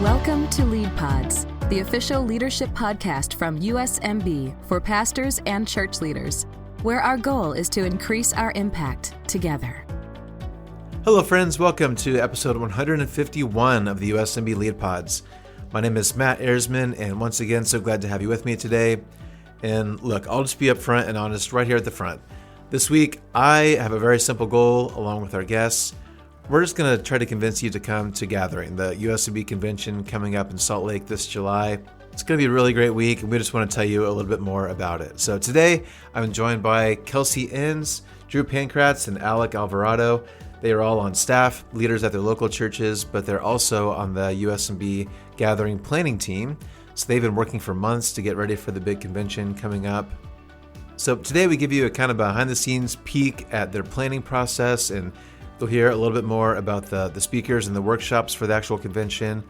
Welcome to Lead Pods, the official leadership podcast from USMB for pastors and church leaders, where our goal is to increase our impact together. Hello, friends. Welcome to episode 151 of the USMB Lead Pods. My name is Matt Erzman, and once again, so glad to have you with me today. And look, I'll just be upfront and honest right here at the front. This week, I have a very simple goal along with our guests. We're just going to try to convince you to come to Gathering, the USMB convention coming up in Salt Lake this July. It's going to be a really great week, and we just want to tell you a little bit more about it. So today, I'm joined by Kelsey Ensz, Drew Pankratz, and Alec Alvarado. They are all on staff, leaders at their local churches, but they're also on the USMB Gathering planning team. So they've been working for months to get ready for the big convention coming up. So today we give you a kind of behind-the-scenes peek at their planning process, and you'll hear a little bit more about the speakers and the workshops for the actual convention.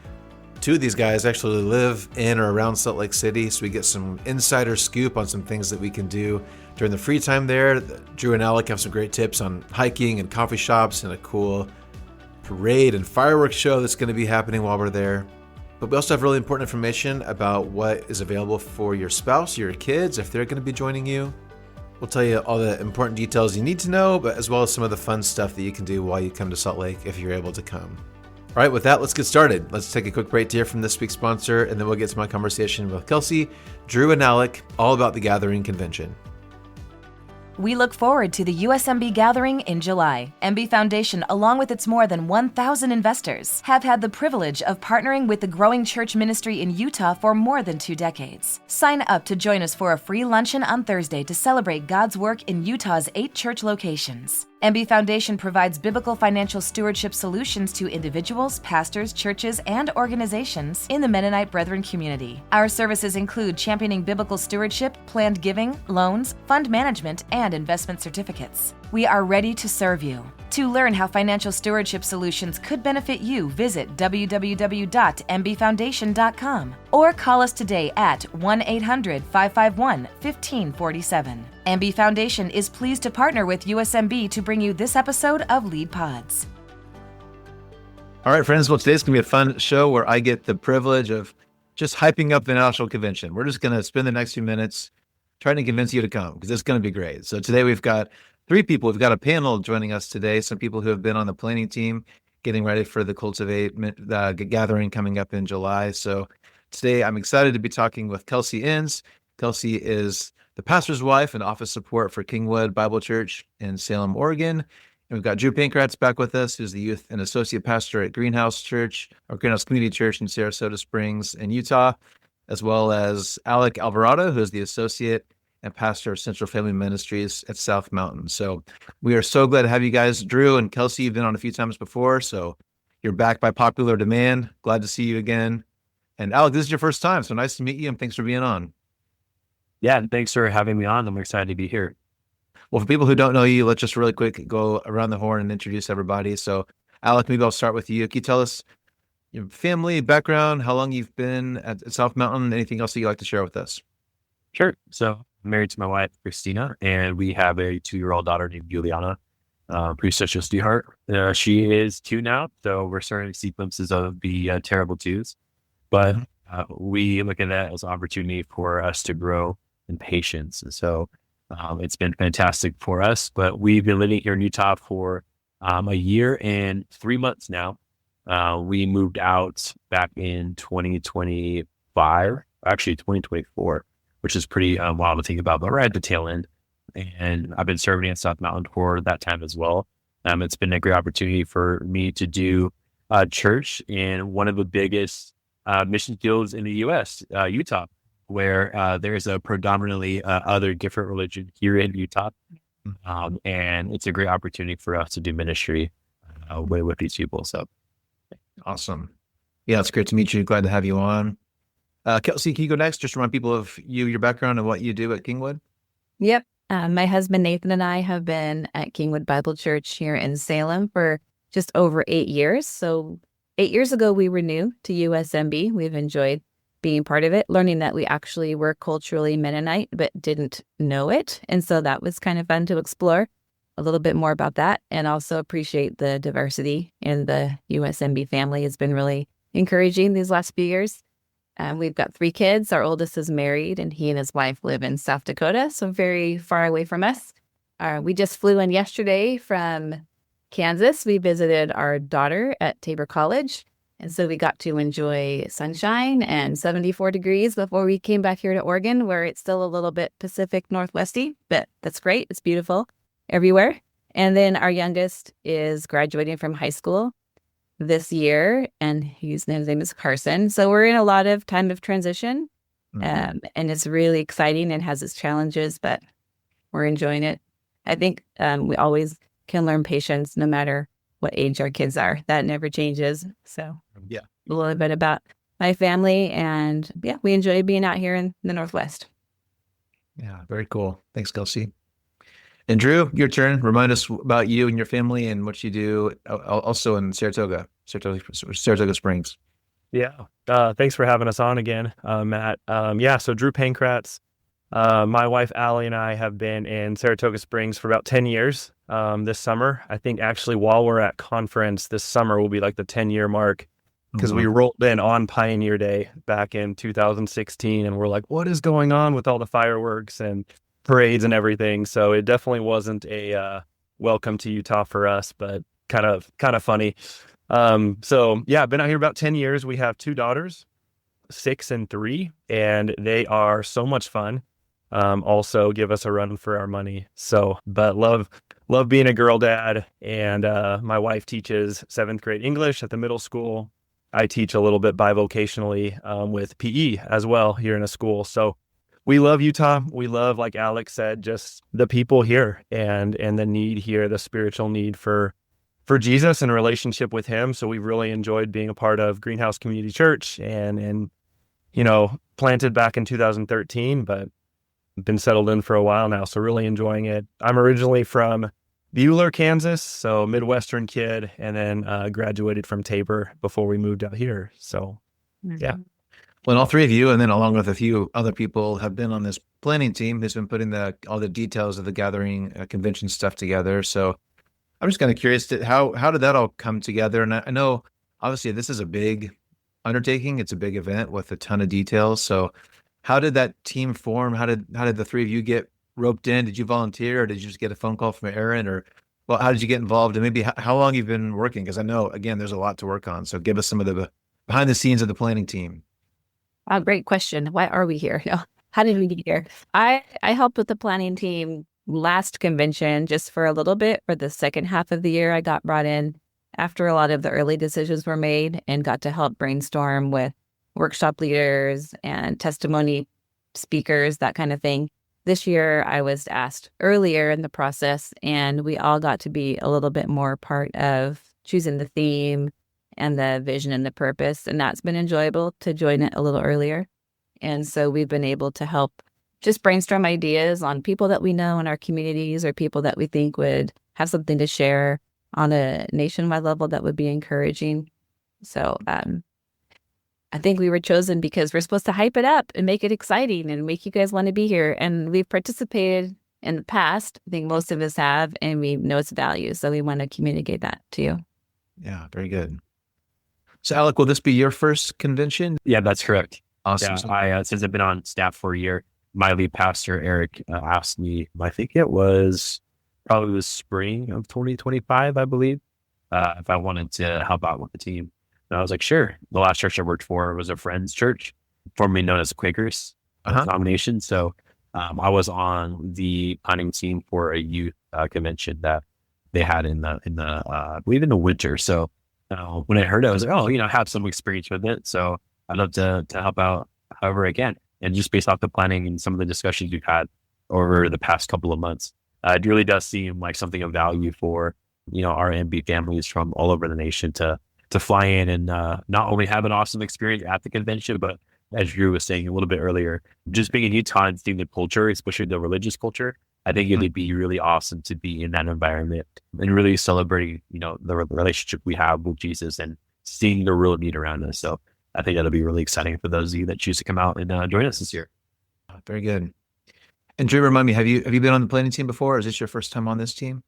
Two of these guys actually live in or around Salt Lake City, so we get some insider scoop on some things that we can do during the free time there. Drew and Alec have some great tips on hiking and coffee shops and a cool parade and fireworks show that's going to be happening while we're there. But we also have really important information about what is available for your spouse, your kids, if they're going to be joining you. We'll tell you all the important details you need to know, but as well as some of the fun stuff that you can do while you come to Salt Lake if you're able to come. All right, with that, let's get started. Let's take a quick break to hear from this week's sponsor, and then we'll get to my conversation with Kelsey, Drew, and Alec, all about the Gathering Convention. We look forward to the USMB Gathering in July. MB Foundation, along with its more than 1,000 investors, have had the privilege of partnering with the growing church ministry in Utah for more than 2 decades. Sign up to join us for a free luncheon on Thursday to celebrate God's work in Utah's 8 church locations. MB Foundation provides biblical financial stewardship solutions to individuals, pastors, churches, and organizations in the Mennonite Brethren community. Our services include championing biblical stewardship, planned giving, loans, fund management, and investment certificates. We are ready to serve you. To learn how financial stewardship solutions could benefit you, visit www.mbfoundation.com or call us today at 1-800-551-1547. MB Foundation is pleased to partner with USMB to bring you this episode of Lead Pods. All right, friends. Well, today's going to be a fun show where I get the privilege of just hyping up the national convention. We're just going to spend the next few minutes trying to convince you to come because it's going to be great. So today we've got 3 people. We've got a panel joining us today, some people who have been on the planning team getting ready for the Cultivate gathering coming up in July. So today I'm excited to be talking with Kelsey Ensz. Kelsey is the pastor's wife and office support for Kingwood Bible Church in Salem, Oregon. And we've got Drew Pankratz back with us, who's the youth and associate pastor at Greenhouse Community Church in Sarasota Springs in Utah, as well as Alec Alvarado, who is the associate and pastor of Central Family Ministries at South Mountain. So we are so glad to have you guys. Drew and Kelsey, you've been on a few times before, so you're back by popular demand. Glad to see you again. And Alec, this is your first time, so nice to meet you, and thanks for being on. Yeah, and thanks for having me on. I'm excited to be here. Well, for people who don't know you, let's just really quick go around the horn and introduce everybody. So Alec, maybe I'll start with you. Can you tell us your family, background, how long you've been at South Mountain, anything else that you'd like to share with us? Sure. So I'm married to my wife, Christina, and we have a 2-year-old daughter named Juliana, pretty such a sweetheart. She is 2 now, so we're starting to see glimpses of the terrible 2s. But we look at that as an opportunity for us to grow in patience. And so it's been fantastic for us. But we've been living here in Utah for a year and 3 months now. We moved out back in 2024, which is pretty wild to think about, but we're at the tail end. And I've been serving at South Mountain for that time as well. It's been a great opportunity for me to do church in one of the biggest mission fields in the U.S., Utah, where there's a predominantly other different religion here in Utah. And it's a great opportunity for us to do ministry with these people. So awesome. Yeah, it's great to meet you. Glad to have you on. Kelsey, can you go next? Just remind people of you, your background, and what you do at Kingwood. Yep. My husband, Nathan, and I have been at Kingwood Bible Church here in Salem for just over 8 years. So 8 years ago, we were new to USMB. We've enjoyed being part of it, learning that we actually were culturally Mennonite, but didn't know it. And so that was kind of fun to explore a little bit more about that, and also appreciate the diversity in the USMB family. Has been really encouraging these last few years. We've got 3 kids. Our oldest is married, and he and his wife live in South Dakota, so very far away from us. We just flew in yesterday from Kansas. We visited our daughter at Tabor College, and so we got to enjoy sunshine and 74 degrees before we came back here to Oregon, where it's still a little bit Pacific Northwesty, but that's great. It's beautiful everywhere. And then our youngest is graduating from high school this year, and his name is Carson. So we're in a lot of time of transition, and it's really exciting and has its challenges, but we're enjoying it. I think we always can learn patience no matter what age our kids are. That never changes. So Yeah. a little bit about my family, and yeah, we enjoy being out here in the Northwest. Yeah, very cool. Thanks, Kelsey. And Drew, your turn. Remind us about you and your family and what you do also in Saratoga Springs. Yeah. Thanks for having us on again, Matt. So Drew Pankratz, my wife, Allie, and I have been in Saratoga Springs for about 10 years this summer. I think actually while we're at conference this summer will be like the 10-year mark, because we rolled in on Pioneer Day back in 2016, and we're like, what is going on with all the fireworks and parades and everything? So it definitely wasn't a welcome to Utah for us, but kind of funny. So yeah, I've been out here about 10 years. We have 2 daughters, 6 and 3, and they are so much fun. Also give us a run for our money. So, but love being a girl dad. And my wife teaches 7th grade English at the middle school. I teach a little bit bivocationally with PE as well here in a school. So we love Utah. We love, like Alex said, just the people here and the need here, the spiritual need for Jesus and a relationship with him. So we've really enjoyed being a part of Greenhouse Community Church and planted back in 2013, but been settled in for a while now. So really enjoying it. I'm originally from Buhler, Kansas, so Midwestern kid, and then graduated from Tabor before we moved out here. So yeah. Well, and all 3 of you, and then along with a few other people, have been on this planning team that's been putting all the details of the gathering convention stuff together. So I'm just kind of curious, how did that all come together? And I know, obviously, this is a big undertaking. It's a big event with a ton of details. So how did that team form? How did the 3 of you get roped in? Did you volunteer, or did you just get a phone call from Aaron? Or, well, how did you get involved? And maybe how long you've been working? Because I know, again, there's a lot to work on. So give us some of the behind the scenes of the planning team. Great question. Why are we here? No, how did we get here? I helped with the planning team last convention just for a little bit. For the second half of the year, I got brought in after a lot of the early decisions were made and got to help brainstorm with workshop leaders and testimony speakers, that kind of thing. This year, I was asked earlier in the process, and we all got to be a little bit more part of choosing the theme and the vision and the purpose. And that's been enjoyable to join it a little earlier. And so we've been able to help just brainstorm ideas on people that we know in our communities or people that we think would have something to share on a nationwide level that would be encouraging. So I think we were chosen because we're supposed to hype it up and make it exciting and make you guys want to be here. And we've participated in the past. I think most of us have, and we know its value. So we want to communicate that to you. Yeah, very good. So Alec, will this be your first convention? Yeah, that's correct. Awesome. Yeah, since I've been on staff for a year, my lead pastor, Eric, asked me, I think it was probably the spring of 2025, I believe, if I wanted to help out with the team. And I was like, sure. The last church I worked for was a friend's church, formerly known as the Quakers denomination. So I was on the planning team for a youth convention that they had in the I believe in the winter. So when I heard it, I was like, oh, I have some experience with it. So I'd love to help out however I can. And just based off the planning and some of the discussions we've had over the past couple of months, it really does seem like something of value for, our MB families from all over the nation to fly in and not only have an awesome experience at the convention, but as Drew was saying a little bit earlier, just being in Utah and seeing the culture, especially the religious culture, I think it'd be really awesome to be in that environment and really celebrating, the relationship we have with Jesus and seeing the real need around us. So I think that'll be really exciting for those of you that choose to come out and join us this year. Very good. And Drew, remind me, have you been on the planning team before, or is this your first time on this team?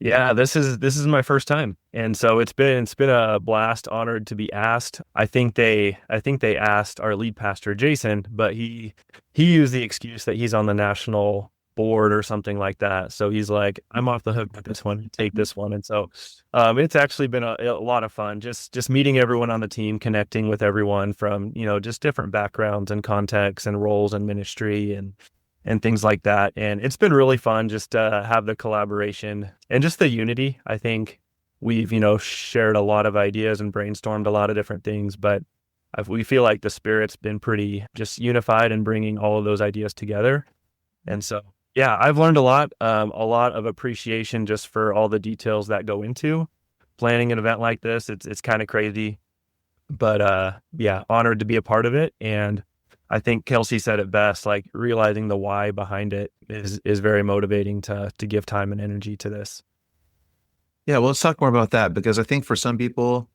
Yeah, this is my first time, and so it's been a blast. Honored to be asked. I think they asked our lead pastor Jason, but he used the excuse that he's on the national board or something like that. So he's like, I'm off the hook with this one. Take this one. And so it's actually been a lot of fun. Just meeting everyone on the team, connecting with everyone from just different backgrounds and contexts and roles in ministry and things like that. And it's been really fun just to have the collaboration and just the unity. I think we've, shared a lot of ideas and brainstormed a lot of different things, but we feel like the Spirit's been pretty just unified and bringing all of those ideas together. And so, yeah, I've learned a lot of appreciation just for all the details that go into planning an event like this. It's kind of crazy, but yeah, honored to be a part of it. And I think Kelsey said it best, like realizing the why behind it is very motivating to give time and energy to this. Yeah, well, let's talk more about that, because I think for some people,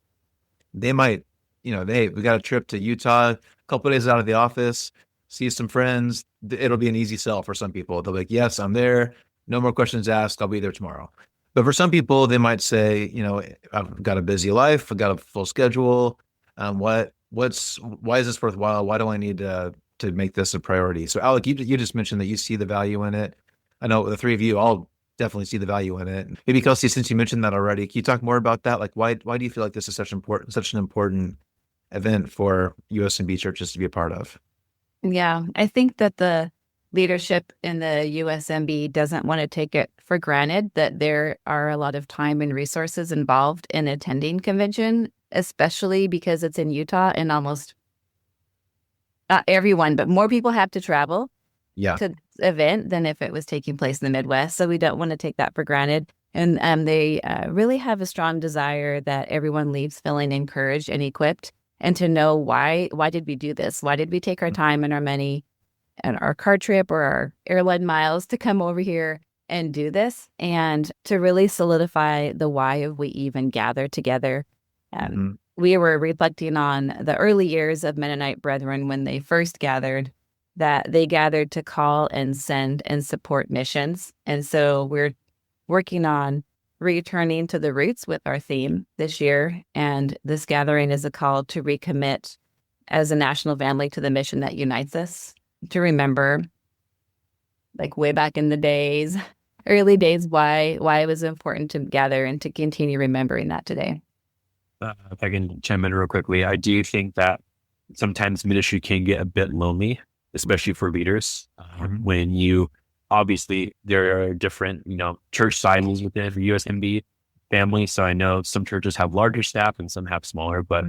they might, we got a trip to Utah, a couple of days out of the office, see some friends. It'll be an easy sell for some people. They'll be like, yes, I'm there. No more questions asked. I'll be there tomorrow. But for some people, they might say, I've got a busy life. I've got a full schedule. Why is this worthwhile? Why do I need to make this a priority? So Alec, you just mentioned that you see the value in it. I know the three of you all definitely see the value in it. Maybe Kelsey, since you mentioned that already, can you talk more about that? Like, why do you feel like this is such an important event for USMB churches to be a part of? Yeah, I think that the leadership in the USMB doesn't want to take it for granted that there are a lot of time and resources involved in attending convention, especially because it's in Utah and almost not everyone, but more people have to travel to this event than if it was taking place in the Midwest. So we don't want to take that for granted. And they really have a strong desire that everyone leaves feeling encouraged and equipped, and to know why did we do this? Why did we take our time and our money and our car trip or our airline miles to come over here and do this, and to really solidify the why of we even gather together. We were reflecting on the early years of Mennonite Brethren when they first gathered, that they gathered to call and send and support missions. And so we're working on returning to the roots with our theme this year. And this gathering is a call to recommit as a national family to the mission that unites us, to remember, like way back in the days, early days, why it was important to gather, and to continue remembering that today. If I can chime in real quickly, I do think that sometimes ministry can get a bit lonely, especially for leaders. When obviously there are different, church sizes within the USMB family. So I know some churches have larger staff and some have smaller, but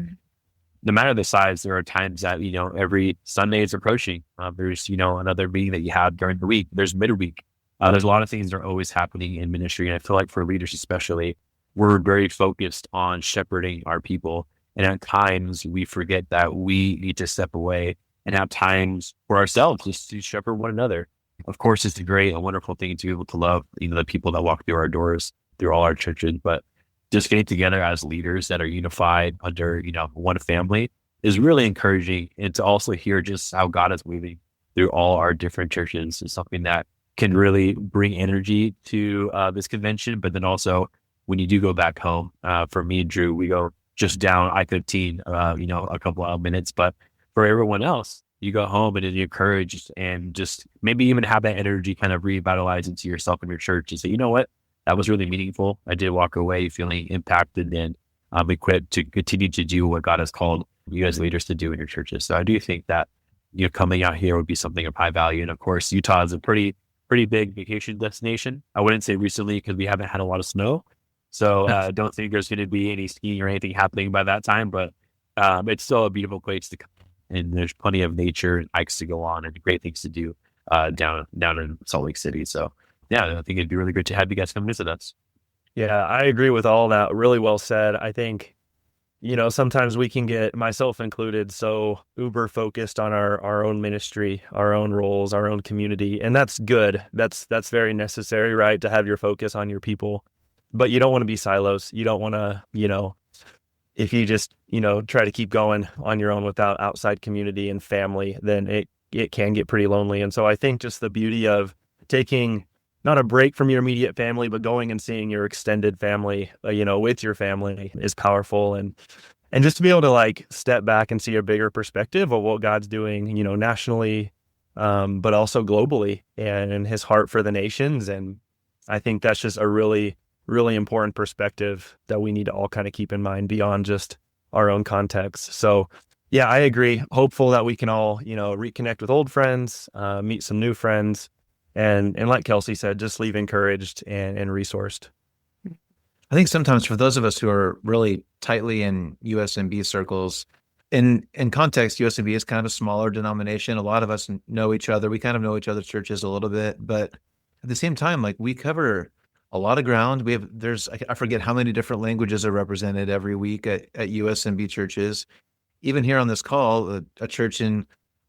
no matter the size, there are times that, every Sunday is approaching. There's, another meeting that you have during the week. There's midweek. There's a lot of things that are always happening in ministry. And I feel like for leaders especially, we're very focused on shepherding our people. And at times we forget that we need to step away and have times for ourselves just to shepherd one another. Of course, it's a great and wonderful thing to be able to love, the people that walk through our doors, through all our churches. But just getting together as leaders that are unified under, one family is really encouraging. And to also hear just how God is moving through all our different churches is something that can really bring energy to this convention. But then also when you do go back home, for me and Drew, we go just down I-15, a couple of minutes. But for everyone else, you go home and you're encouraged, and just maybe even have that energy kind of revitalized into yourself and your church, and say, you know what, that was really meaningful. I did walk away feeling impacted and equipped to continue to do what God has called you as leaders to do in your churches. So I do think that, coming out here would be something of high value. And of course, Utah is a pretty big vacation destination. I wouldn't say recently because we haven't had a lot of snow. So I don't think there's going to be any skiing or anything happening by that time, but it's still a beautiful place to come. And there's plenty of nature and hikes to go on and great things to do down in Salt Lake City. So yeah, I think it'd be really good to have you guys come visit us. Yeah, I agree with all that. Really well said. I think, sometimes we can get, myself included, so uber focused on our own ministry, our own roles, our own community. And that's good. That's very necessary, right? To have your focus on your people. But you don't want to be silos. You don't want to, if you just, try to keep going on your own without outside community and family, then it can get pretty lonely. And so I think just the beauty of taking not a break from your immediate family, but going and seeing your extended family, with your family is powerful. And just to be able to like step back and see a bigger perspective of what God's doing, nationally, but also globally, and his heart for the nations. And I think that's just a really, really important perspective that we need to all kind of keep in mind beyond just our own context. So yeah, I agree. Hopeful that we can all, reconnect with old friends, meet some new friends, and like Kelsey said, just leave encouraged and resourced. I think sometimes for those of us who are really tightly in USMB circles, in context, USMB is kind of a smaller denomination. A lot of us know each other. We kind of know each other's churches a little bit, but at the same time, like we cover a lot of ground. I forget how many different languages are represented every week at USMB churches. Even here on this call, a church in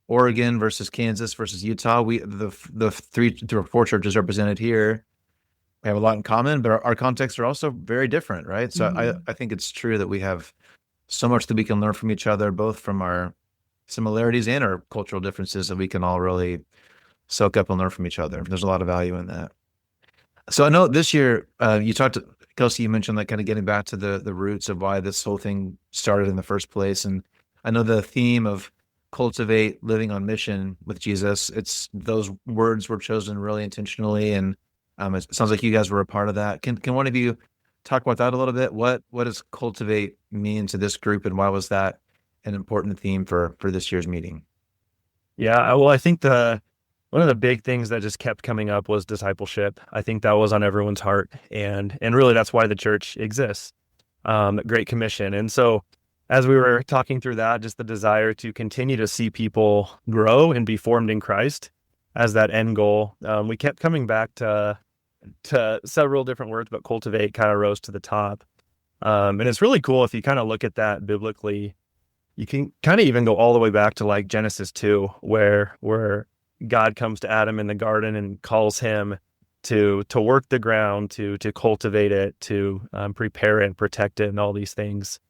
Oregon versus Kansas versus Utah, the 3 or 4 churches represented here, we have a lot in common, but our contexts are also very different, right? So I think it's true that we have so much that we can learn from each other, both from our similarities and our cultural differences, that we can all really soak up and learn from each other. There's a lot of value in that. So I know this year, Kelsey, you mentioned like kind of getting back to the roots of why this whole thing started in the first place. And I know the theme of Cultivate, living on mission with Jesus, those words were chosen really intentionally. And it sounds like you guys were a part of that. Can one of you talk about that a little bit? What does Cultivate mean to this group, and why was that an important theme for this year's meeting? Yeah, well, I think one of the big things that just kept coming up was discipleship. I think that was on everyone's heart, and really that's why the church exists. Great Commission. And so as we were talking through that, just the desire to continue to see people grow and be formed in Christ as that end goal, we kept coming back to several different words, but Cultivate kind of rose to the top. And it's really cool if you kind of look at that biblically. You can kind of even go all the way back to like Genesis 2, where God comes to Adam in the garden and calls him to work the ground, to cultivate it, to prepare it and protect it, and all these things.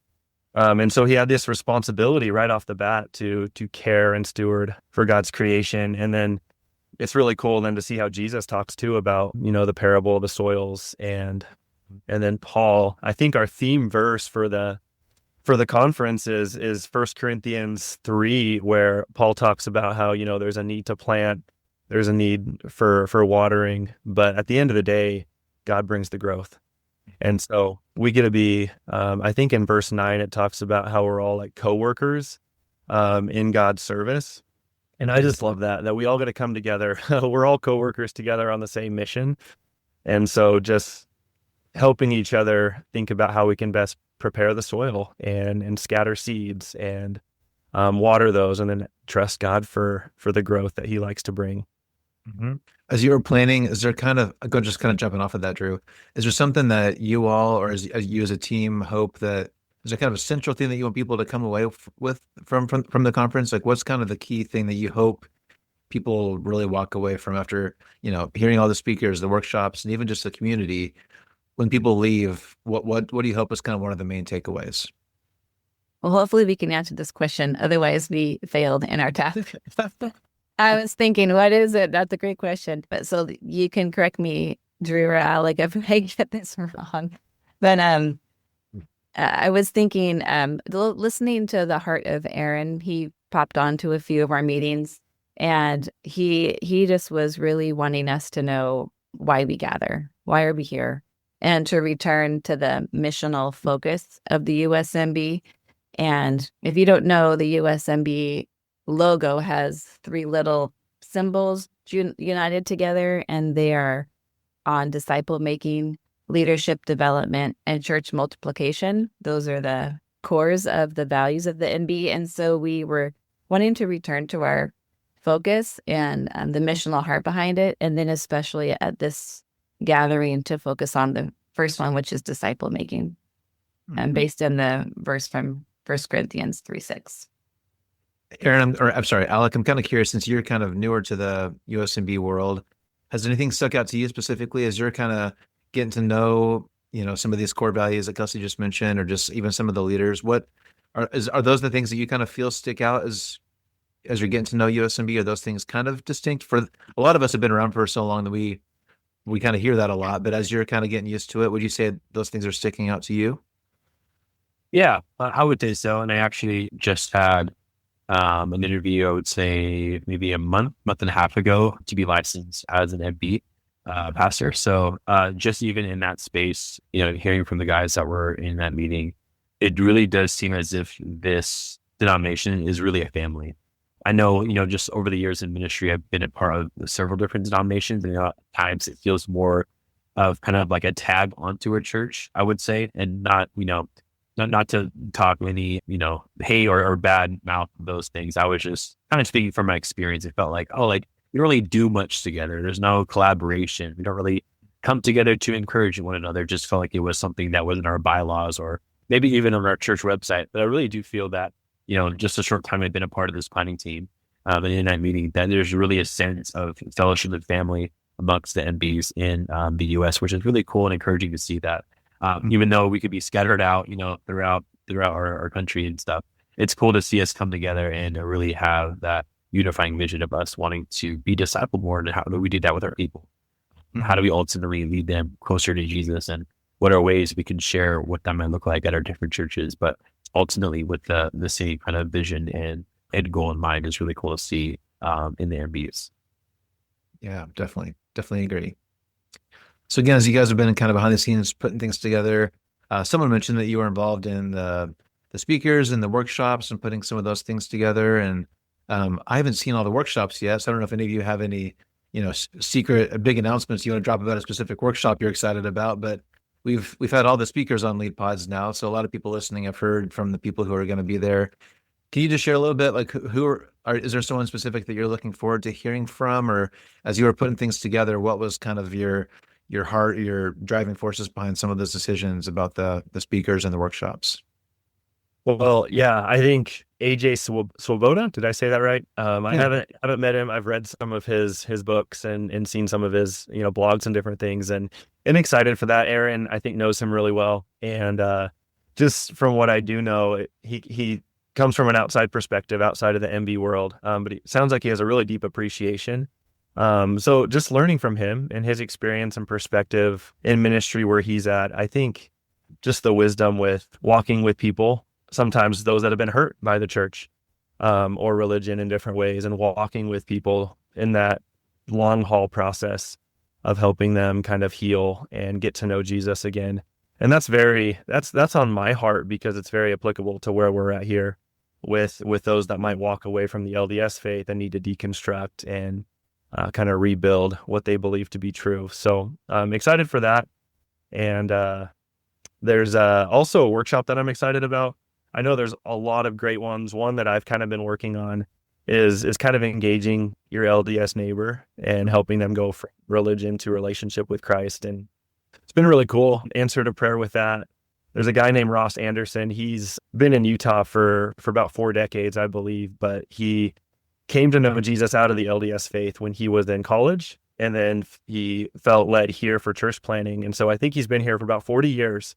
And so he had this responsibility right off the bat to care and steward for God's creation. And then it's really cool then to see how Jesus talks too about, the parable of the soils. And then Paul, I think our theme verse for the conference is 1 Corinthians 3, where Paul talks about how, there's a need to plant, there's a need for watering, but at the end of the day, God brings the growth. And so we get to be, I think in verse 9, it talks about how we're all like co-workers in God's service. And I just love that we all got to come together. We're all co-workers together on the same mission. And so just helping each other think about how we can best prepare the soil and scatter seeds and water those, and then trust God for the growth that he likes to bring. Mm-hmm. As you were planning, is there just jumping off of that, Drew, is there something that you all, or as you as a team, hope that is there kind of a central thing that you want people to come away with from the conference? Like, what's kind of the key thing that you hope people really walk away from after, hearing all the speakers, the workshops, and even just the community? When people leave, what do you hope is kind of one of the main takeaways? Well, hopefully we can answer this question. Otherwise, we failed in our task. I was thinking, what is it? That's a great question. But so you can correct me, Drew or Alec, if I get this wrong. But I was thinking, listening to the heart of Aaron, he popped onto a few of our meetings, and he just was really wanting us to know why we gather, why are we here, and to return to the missional focus of the USMB. And if you don't know, the USMB logo has 3 little symbols united together, and they are on disciple making, leadership development, and church multiplication. Those are the cores of the values of the NB. And so we were wanting to return to our focus and the missional heart behind it. And then especially at this gathering to focus on the first one, which is disciple making, and based on the verse from 1 Corinthians 3:6. Aaron, I'm sorry, Alec, I'm kind of curious, since you're kind of newer to the USMB world, has anything stuck out to you specifically as you're kind of getting to know, some of these core values that Kelsey just mentioned, or just even some of the leaders? What are those the things that you kind of feel stick out as you're getting to know USMB? Are those things kind of distinct? For a lot of us have been around for so long that we we kind of hear that a lot, but as you're kind of getting used to it, would you say those things are sticking out to you? Yeah, I would say so. And I actually just had an interview, I would say maybe a month and a half ago to be licensed as an MB pastor. So just even in that space, hearing from the guys that were in that meeting, it really does seem as if this denomination is really a family. I know, just over the years in ministry, I've been a part of several different denominations, and at times it feels more of kind of like a tag onto a church, I would say, and not, not to talk any, hey or bad mouth those things. I was just kind of speaking from my experience. It felt like, we don't really do much together. There's no collaboration. We don't really come together to encourage one another. Just felt like it was something that was in our bylaws or maybe even on our church website. But I really do feel that, just a short time I've been a part of this planning team and in that meeting, that there's really a sense of fellowship and family amongst the MBs in the U.S., which is really cool and encouraging to see that. Even though we could be scattered out, throughout our country and stuff, it's cool to see us come together and really have that unifying vision of us wanting to be discipled more. And how do we do that with our people? How do we ultimately lead them closer to Jesus? And what are ways we can share what that might look like at our different churches? But ultimately with the same kind of vision and end goal in mind is really cool to see in the MBs. Yeah, definitely agree. So again, as you guys have been kind of behind the scenes putting things together, someone mentioned that you were involved in the speakers and the workshops and putting some of those things together. And I haven't seen all the workshops yet, so I don't know if any of you have any, secret big announcements you want to drop about a specific workshop you're excited about. But we've had all the speakers on Lead Pods now, so a lot of people listening have heard from the people who are going to be there. Can you just share a little bit, like is there someone specific that you're looking forward to hearing from, or as you were putting things together, what was kind of your heart, your driving forces behind some of those decisions about the speakers and the workshops? Well, yeah, I think AJ Swoboda, did I say that right? I haven't met him. I've read some of his books and seen some of his, blogs and different things, and excited for that. Aaron, I think, knows him really well. And just from what I do know, he comes from an outside perspective, outside of the MB world. But it sounds like he has a really deep appreciation. So just learning from him and his experience and perspective in ministry where he's at, I think just the wisdom with walking with people, sometimes those that have been hurt by the church or religion in different ways, and walking with people in that long haul process of helping them kind of heal and get to know Jesus again. And that's on my heart, because it's very applicable to where we're at here with those that might walk away from the LDS faith and need to deconstruct and kind of rebuild what they believe to be true. So I'm excited for that. And there's also a workshop that I'm excited about. I know there's a lot of great ones. One that I've kind of been working on is kind of engaging your LDS neighbor and helping them go from religion to relationship with Christ. And it's been really cool. Answer to prayer with that. There's a guy named Ross Anderson. He's been in Utah for about 4 decades, I believe, but he came to know Jesus out of the LDS faith when he was in college, and then he felt led here for church planning. And so I think he's been here for about 40 years.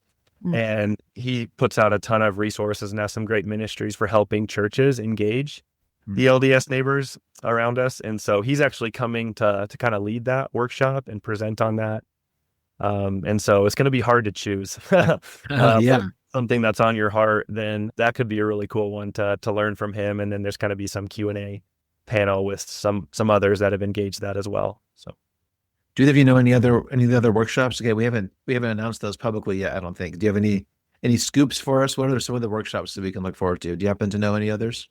And he puts out a ton of resources and has some great ministries for helping churches engage the LDS neighbors around us. And so he's actually coming to kind of lead that workshop and present on that. And so it's going to be hard to choose. Something that's on your heart, then that could be a really cool one to learn from him. And then there's going to be some Q&A panel with some others that have engaged that as well. So. Do either of you know any of the other workshops? Okay, we haven't announced those publicly yet, I don't think. Do you have any scoops for us? What are some of the workshops that we can look forward to? Do you happen to know any others?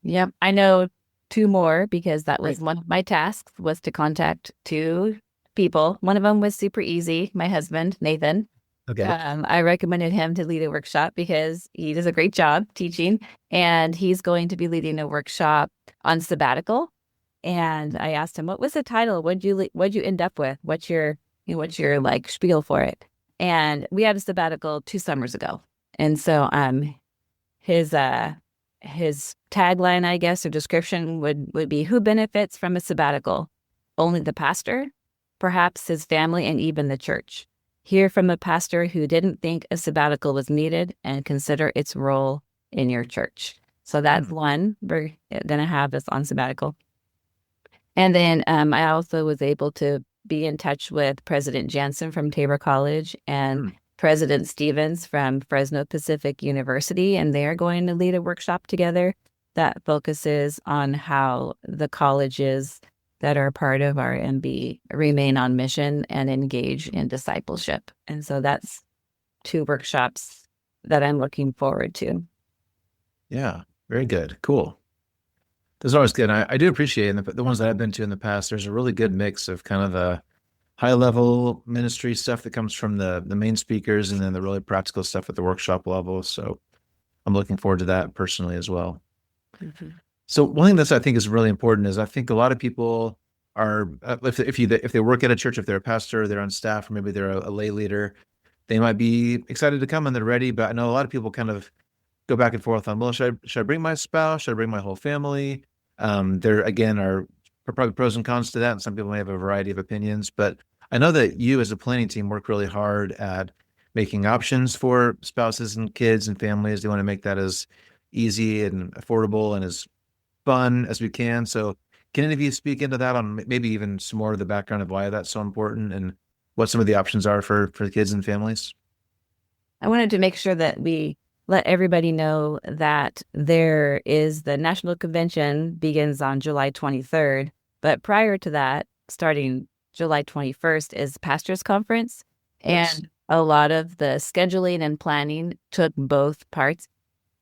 Yep, I know 2 more, because that was one of my tasks, was to contact 2 people. One of them was super easy. My husband, Nathan. Okay. I recommended him to lead a workshop because he does a great job teaching, and he's going to be leading a workshop on sabbatical. And I asked him, what was the title? What'd you end up with? What's your like spiel for it? And we had a sabbatical 2 summers ago. And so his tagline, I guess, or description would be, who benefits from a sabbatical? Only the pastor, perhaps his family, and even the church. Hear from a pastor who didn't think a sabbatical was needed and consider its role in your church. So that's one we're going to have this on sabbatical. And then I also was able to be in touch with President Jansen from Tabor College and President Stevens from Fresno Pacific University, and they're going to lead a workshop together that focuses on how the colleges that are part of our MB remain on mission and engage in discipleship. And so that's 2 workshops that I'm looking forward to. Yeah, very good. Cool. Those are always good. I do appreciate the ones that I've been to in the past. There's a really good mix of kind of the high level ministry stuff that comes from the main speakers, and then the really practical stuff at the workshop level. So I'm looking forward to that personally as well. Mm-hmm. So one thing that I think is really important is I think a lot of people are, if they work at a church, if they're a pastor, they're on staff, or maybe they're a lay leader, they might be excited to come and they're ready. But I know a lot of people kind of go back and forth on, well, should I bring my spouse? Should I bring my whole family? There again are probably pros and cons to that, and some people may have a variety of opinions. But I know that you as a planning team work really hard at making options for spouses and kids and families. They want to make that as easy and affordable and as fun as we can. So can any of you speak into that, on maybe even some more of the background of why that's so important and what some of the options are for the kids and families? I wanted to make sure that we let everybody know that there is the National Convention begins on July 23rd, but prior to that, starting July 21st, is Pastors Conference. Yes. And a lot of the scheduling and planning took both parts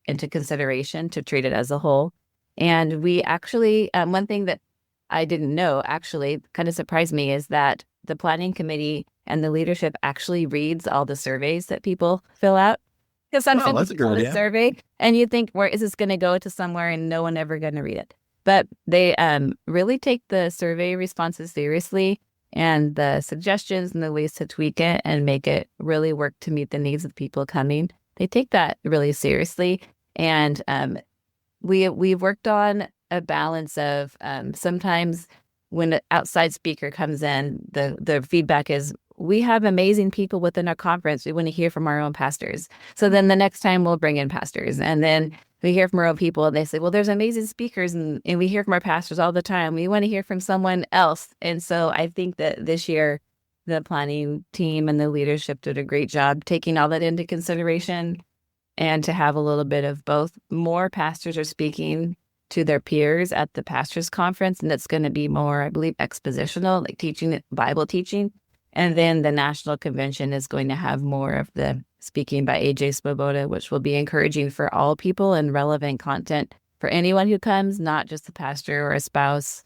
into consideration to treat it as a whole. And we actually, one thing that I didn't know actually kind of surprised me is that the planning committee and the leadership actually reads all the surveys that people fill out. Because sometimes that's a good you fill idea. a survey and you think, where is this going to go to somewhere and no one ever going to read it? But they really take the survey responses seriously, and the suggestions and the ways to tweak it and make it really work to meet the needs of people coming. They take that really seriously. And we've worked on a balance of sometimes when an outside speaker comes in, the feedback is, we have amazing people within our conference. We want to hear from our own pastors. So then the next time we'll bring in pastors. And then we hear from our own people and they say, well, there's amazing speakers and we hear from our pastors all the time. We want to hear from someone else. And so I think that this year, the planning team and the leadership did a great job taking all that into consideration, and to have a little bit of both. More pastors are speaking to their peers at the pastors conference, and it's going to be more, I believe, expositional, like teaching, Bible teaching. And then the national convention is going to have more of the speaking by AJ Svoboda, which will be encouraging for all people and relevant content for anyone who comes, not just a pastor or a spouse,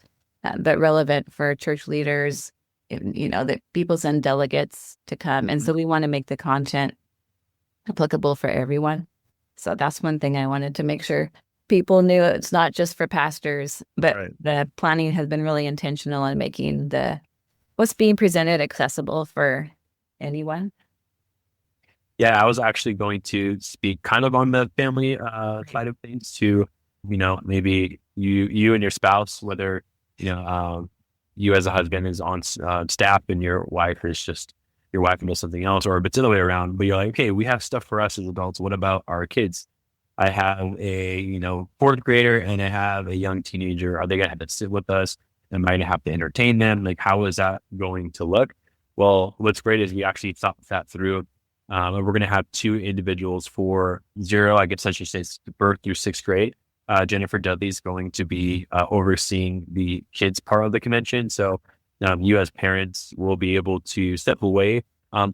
but relevant for church leaders. That people send delegates to come. And so we want to make the content applicable for everyone. So that's one thing I wanted to make sure people knew. It's not just for pastors, but Right. The planning has been really intentional in making what's being presented accessible for anyone. Yeah, I was actually going to speak kind of on the family side of things to, maybe you and your spouse, whether, you as a husband is on staff and your wife does something else, or if it's the other way around, but you're like, okay, we have stuff for us as adults. What about our kids? I have a, fourth grader and I have a young teenager. Are they going to have to sit with us? Am I going to have to entertain them? Like, how is that going to look? Well, what's great is we actually thought that through. And we're going to have 2 individuals for 0, I guess I should say, birth through 6th grade. Jennifer Dudley's going to be overseeing the kids part of the convention. So you as parents will be able to step away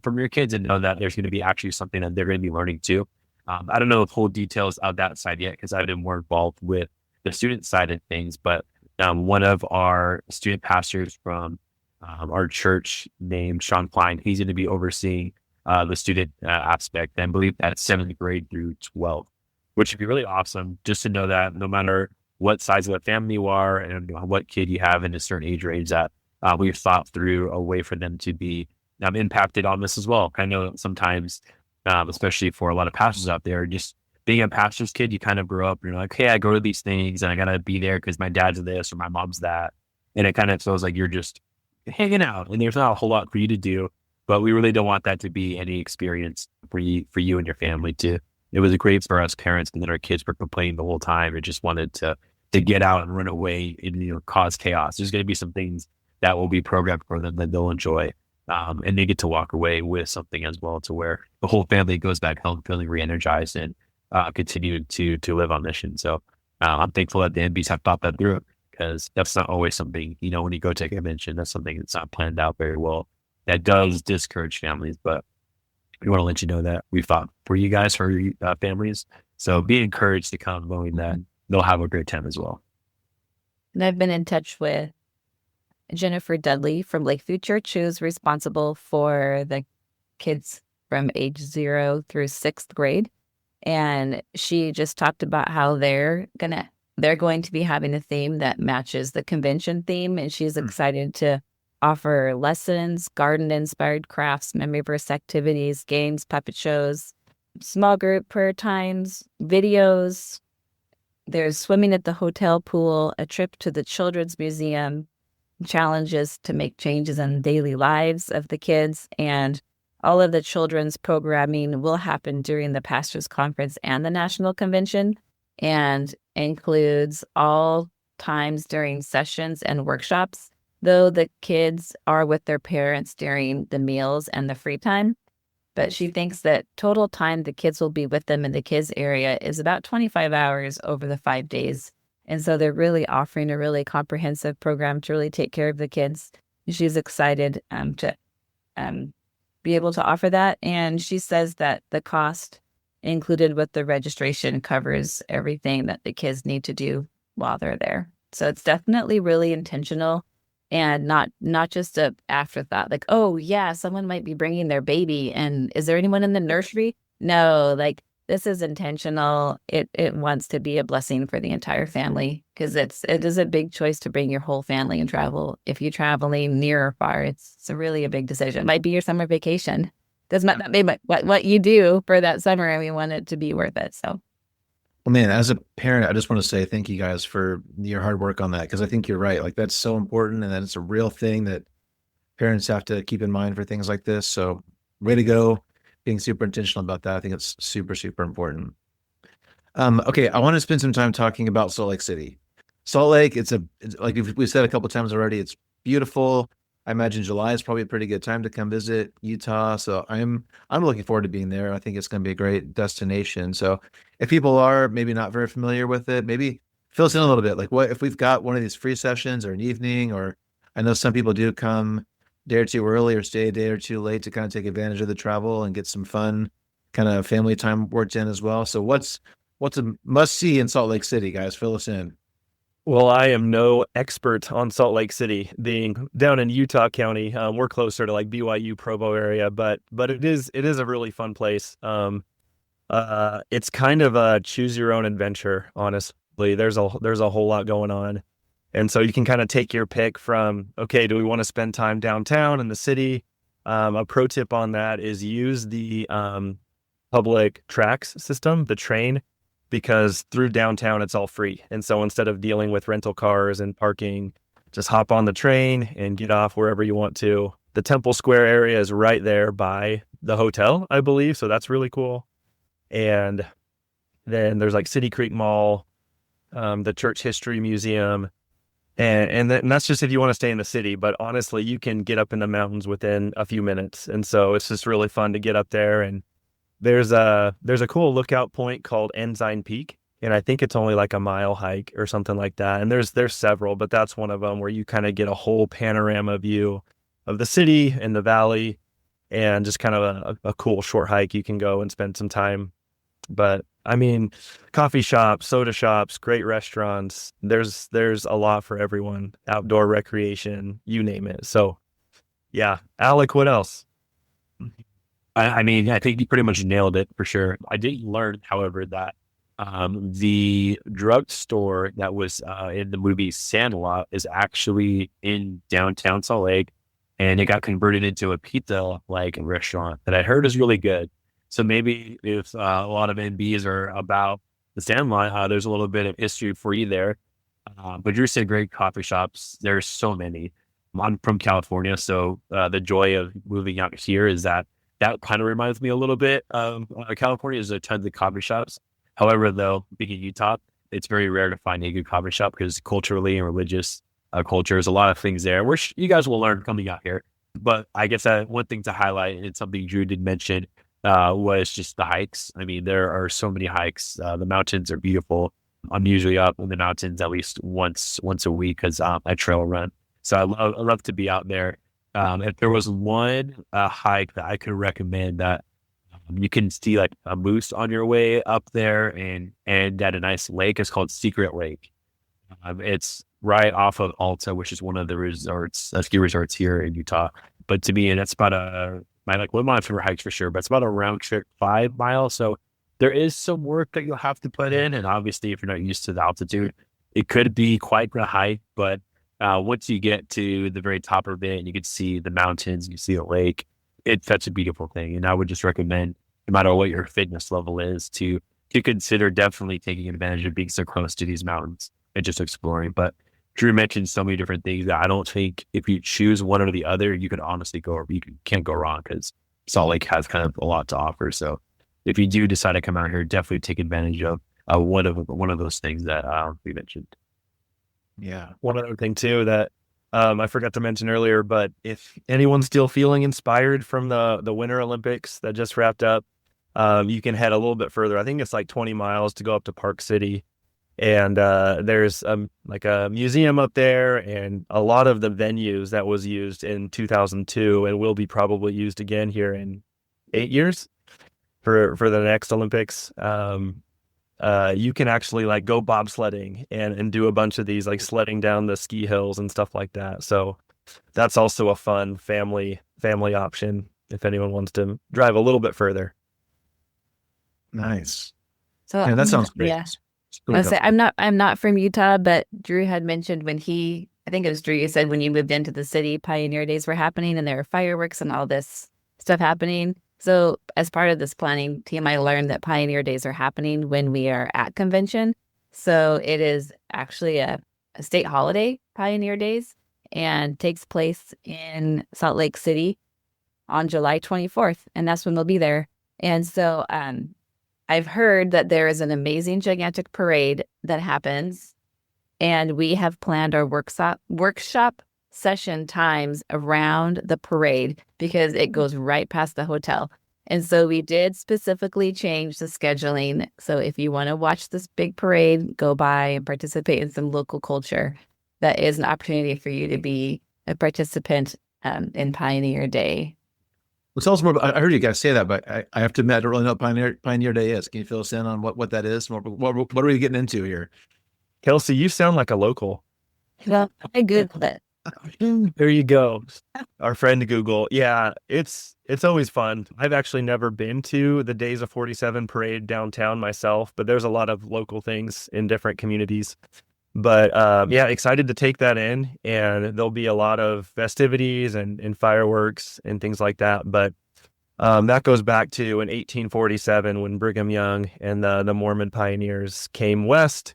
from your kids and know that there's going to be actually something that they're going to be learning too. I don't know the whole details of that side yet because I've been more involved with the student side of things, but one of our student pastors from our church named Sean Klein, he's going to be overseeing the student aspect, and I believe that's 7th grade through 12th, which would be really awesome just to know that no matter what size of a family you are and what kid you have in a certain age range, that we've thought through a way for them to be impacted on this as well. I know sometimes, especially for a lot of pastors out there, just being a pastor's kid, you kind of grow up and you're like, hey, I go to these things and I got to be there because my dad's this or my mom's that. And it kind of feels like you're just hanging out and there's not a whole lot for you to do. But we really don't want that to be any experience for you and your family too. It was great for us parents, and then our kids were complaining the whole time and just wanted to get out and run away and cause chaos. There's going to be some things that will be programmed for them that they'll enjoy. And they get to walk away with something as well, to where the whole family goes back home feeling re-energized and continue to live on mission. So I'm thankful that the MBs have thought that through, because that's not always something, when you go take a convention, that's something that's not planned out very well. That does discourage families, but we want to let you know that we fought for you guys, for your families. So be encouraged to come, knowing that they'll have a great time as well. And I've been in touch with Jennifer Dudley from Lakeview Church, who's responsible for the kids from age 0 through 6th grade. And she just talked about how they're going to be having a theme that matches the convention theme. And she's excited to offer lessons, garden-inspired crafts, memory verse activities, games, puppet shows, small group prayer times, videos. There's swimming at the hotel pool, a trip to the children's museum, challenges to make changes in daily lives of the kids, and all of the children's programming will happen during the Pastors Conference and the National Convention, and includes all times during sessions and workshops, though the kids are with their parents during the meals and the free time. But she thinks that total time the kids will be with them in the kids area is about 25 hours over the 5 days. And so they're really offering a really comprehensive program to really take care of the kids. She's excited to be able to offer that. And she says that the cost included with the registration covers everything that the kids need to do while they're there. So it's definitely really intentional and not just a afterthought, like, oh yeah, someone might be bringing their baby, and is there anyone in the nursery? No, like, this is intentional. It wants to be a blessing for the entire family, because it is a big choice to bring your whole family and travel. If you're traveling near or far, it's really a big decision. It might be your summer vacation. Doesn't matter what you do for that summer, and we want it to be worth it. So, well, man, as a parent, I just want to say thank you guys for your hard work on that, because I think you're right. Like, that's so important, and that it's a real thing that parents have to keep in mind for things like this. So, way to go, being super intentional about that. I think it's super, super important. Okay, I want to spend some time talking about Salt Lake City. Salt Lake, it's like we've said a couple of times already, it's beautiful. I imagine July is probably a pretty good time to come visit Utah. So I'm looking forward to being there. I think it's going to be a great destination. So if people are maybe not very familiar with it, maybe fill us in a little bit. Like, what if we've got one of these free sessions or an evening, or I know some people do come a day or two early or stay a day or two late to kind of take advantage of the travel and get some fun kind of family time worked in as well. So what's a must see in Salt Lake City, guys? Fill us in. Well, I am no expert on Salt Lake City, being down in Utah County. We're closer to like BYU, Provo area, but it is a really fun place. It's kind of a choose your own adventure, honestly. There's a whole lot going on. And so you can kind of take your pick from, okay, do we want to spend time downtown in the city? A pro tip on that is use the public tracks system, the train, because through downtown, it's all free. And so instead of dealing with rental cars and parking, just hop on the train and get off wherever you want to. The Temple Square area is right there by the hotel, I believe. So that's really cool. And then there's like City Creek Mall, the Church History Museum. And that's just if you want to stay in the city. But honestly, you can get up in the mountains within a few minutes. And so it's just really fun to get up there. And there's a cool lookout point called Ensign Peak, and I think it's only like a mile hike or something like that. And there's several, but that's one of them where you kind of get a whole panorama view of the city and the valley, and just kind of a cool short hike. You can go and spend some time. But I mean, coffee shops, soda shops, great restaurants. There's a lot for everyone. Outdoor recreation, you name it. So yeah, Alec, what else? I mean, I think you pretty much nailed it for sure. I did learn, however, that the drugstore that was in the movie Sandlot is actually in downtown Salt Lake, and it got converted into a pizza-like restaurant that I heard is really good. So maybe if a lot of MBs are about the Sandlot, there's a little bit of history for you there. But you're saying great coffee shops. There's so many. I'm from California, so the joy of moving out here is that kind of reminds me a little bit of California. There's a tons of coffee shops. However, though, being in Utah, it's very rare to find a good coffee shop because culturally and religious culture. There's a lot of things there, which you guys will learn coming out here. But I guess one thing to highlight, and something Drew did mention, was just the hikes. I mean, there are so many hikes. The mountains are beautiful. I'm usually up in the mountains at least once a week because I trail run. So I love to be out there. If there was one hike that I could recommend that you can see like a moose on your way up there and at a nice lake, it's called Secret Lake. It's right off of Alta, which is one of the resorts, ski resorts here in Utah. But to me, that's about one of my favorite hikes for sure, but it's about a round trip 5 miles. So there is some work that you'll have to put in. And obviously, if you're not used to the altitude, it could be quite a hike. But once you get to the very top of it and you can see the mountains, you see the lake, it's such a beautiful thing. And I would just recommend, no matter what your fitness level is, to consider definitely taking advantage of being so close to these mountains and just exploring. But Drew mentioned so many different things that I don't think if you choose one or the other, you could honestly can't go wrong, because Salt Lake has kind of a lot to offer. So if you do decide to come out here, definitely take advantage of one of those things that we mentioned. Yeah. One other thing too that I forgot to mention earlier, but if anyone's still feeling inspired from the Winter Olympics that just wrapped up, you can head a little bit further. I think it's like 20 miles to go up to Park City. And there's like a museum up there, and a lot of the venues that was used in 2002 and will be probably used again here in 8 years for the next Olympics. You can actually like go bobsledding and do a bunch of these, like sledding down the ski hills and stuff like that. So that's also a fun family option if anyone wants to drive a little bit further. Nice. So yeah, that sounds great. Yeah. I'll say I'm not from Utah, but Drew had mentioned I think it was Drew, you said when you moved into the city, Pioneer Days were happening and there were fireworks and all this stuff happening. So as part of this planning team, I learned that Pioneer Days are happening when we are at convention. So it is actually a state holiday, Pioneer Days, and takes place in Salt Lake City on July 24th. And that's when they'll be there. And so I've heard that there is an amazing, gigantic parade that happens, and we have planned our workshop session times around the parade because it goes right past the hotel. And so we did specifically change the scheduling. So if you want to watch this big parade, go by and participate in some local culture, that is an opportunity for you to be a participant in Pioneer Day. Well, tell us more about, I heard you guys say that, but I have to admit, I don't really know what Pioneer Day is. Can you fill us in on what that is? What are we getting into here? Kelsey, you sound like a local. Well, I Googled it. There you go. Our friend Google. Yeah, it's always fun. I've actually never been to the Days of 47 parade downtown myself, but there's a lot of local things in different communities. But yeah, excited to take that in, and there'll be a lot of festivities and fireworks and things like that. But that goes back to in 1847 when Brigham Young and the Mormon pioneers came west,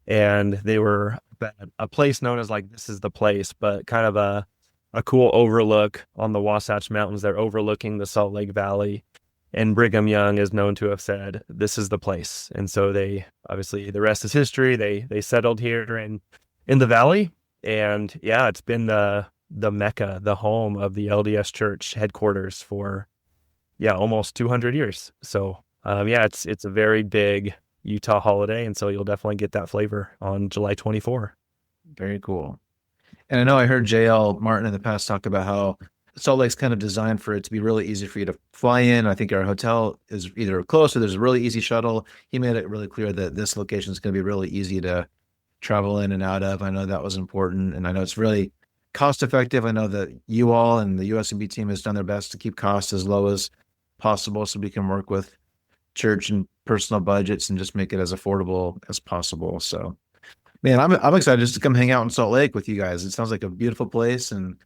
and they were at a place known as like, this is the place, but kind of a cool overlook on the Wasatch Mountains. They're overlooking the Salt Lake Valley. And Brigham Young is known to have said, this is the place. And so they, obviously, the rest is history. They settled here in the valley. And yeah, it's been the Mecca, the home of the LDS Church headquarters for, almost 200 years. So it's a very big Utah holiday. And so you'll definitely get that flavor on July 24. Very cool. And I know I heard JL Martin in the past talk about how Salt Lake's kind of designed for it to be really easy for you to fly in. I think our hotel is either close or there's a really easy shuttle. He made it really clear that this location is going to be really easy to travel in and out of. I know that was important, and I know it's really cost effective. I know that you all and the USMB team has done their best to keep costs as low as possible so we can work with church and personal budgets and just make it as affordable as possible. So, man, I'm excited just to come hang out in Salt Lake with you guys. It sounds like a beautiful place, and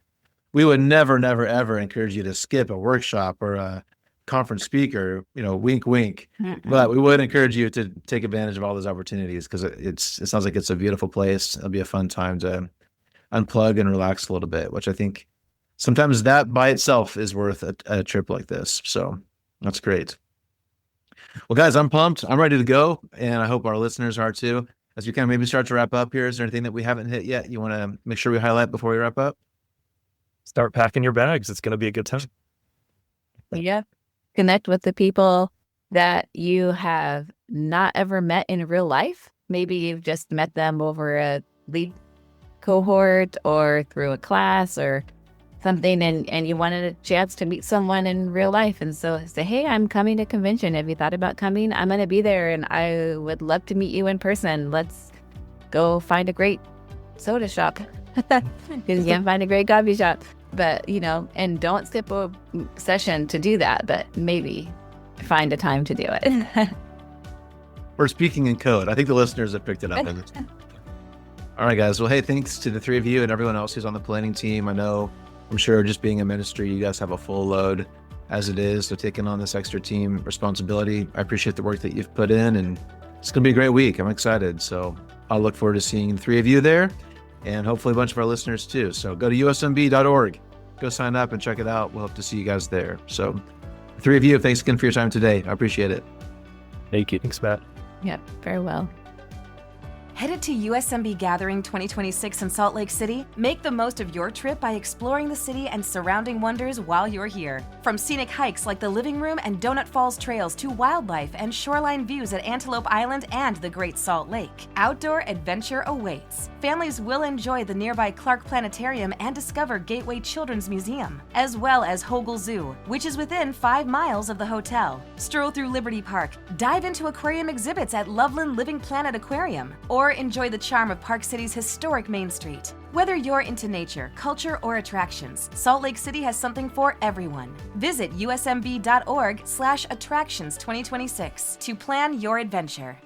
we would never, ever encourage you to skip a workshop or a conference speaker, wink, wink. But we would encourage you to take advantage of all those opportunities because it sounds like it's a beautiful place. It'll be a fun time to unplug and relax a little bit, which I think sometimes that by itself is worth a trip like this. So that's great. Well, guys, I'm pumped. I'm ready to go. And I hope our listeners are too. as we kind of maybe start to wrap up here, is there anything that we haven't hit yet you want to make sure we highlight before we wrap up? Start packing your bags. It's going to be a good time. Yeah. Connect with the people that you have not ever met in real life. Maybe you've just met them over a lead cohort or through a class or something, and you wanted a chance to meet someone in real life. And so say, hey, I'm coming to convention. Have you thought about coming? I'm going to be there and I would love to meet you in person. Let's go find a great soda shop because you can't find a great coffee shop. But, and don't skip a session to do that, but maybe find a time to do it. We're speaking in code. I think the listeners have picked it up. All right, guys. Well, hey, thanks to the three of you and everyone else who's on the planning team. I'm sure just being a ministry, you guys have a full load as it is. So taking on this extra team responsibility, I appreciate the work that you've put in, and it's going to be a great week. I'm excited. So I'll look forward to seeing the three of you there and hopefully a bunch of our listeners too. So go to usmb.org, go sign up and check it out. We'll hope to see you guys there. So the three of you, thanks again for your time today. I appreciate it. Thank you. Thanks, Matt. Yep, very well. Headed to USMB Gathering 2026 in Salt Lake City? Make the most of your trip by exploring the city and surrounding wonders while you're here. From scenic hikes like the Living Room and Donut Falls trails to wildlife and shoreline views at Antelope Island and the Great Salt Lake, outdoor adventure awaits. Families will enjoy the nearby Clark Planetarium and discover Gateway Children's Museum, as well as Hogle Zoo, which is within 5 miles of the hotel. Stroll through Liberty Park, dive into aquarium exhibits at Loveland Living Planet Aquarium, or enjoy the charm of Park City's historic Main Street. Whether you're into nature, culture, or attractions, Salt Lake City has something for everyone. Visit usmb.org/attractions 2026 to plan your adventure.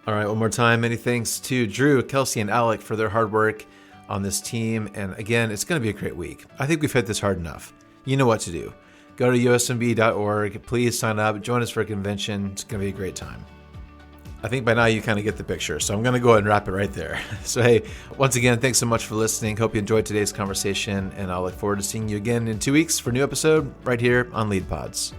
All right, one more time. Many thanks to Drew, Kelsey, and Alec for their hard work on this team. And again, it's going to be a great week. I think we've hit this hard enough. You know what to do. Go to usmb.org. Please sign up. Join us for a convention. It's going to be a great time. I think by now you kind of get the picture, so I'm going to go ahead and wrap it right there. So hey, once again, thanks so much for listening. Hope you enjoyed today's conversation, and I'll look forward to seeing you again in 2 weeks for a new episode right here on Lead Pods.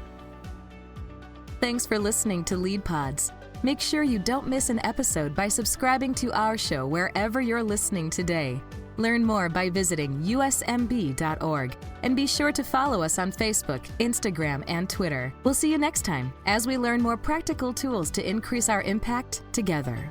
Thanks for listening to Lead Pods. Make sure you don't miss an episode by subscribing to our show wherever you're listening today. Learn more by visiting usmb.org, and be sure to follow us on Facebook, Instagram, and Twitter. We'll see you next time as we learn more practical tools to increase our impact together.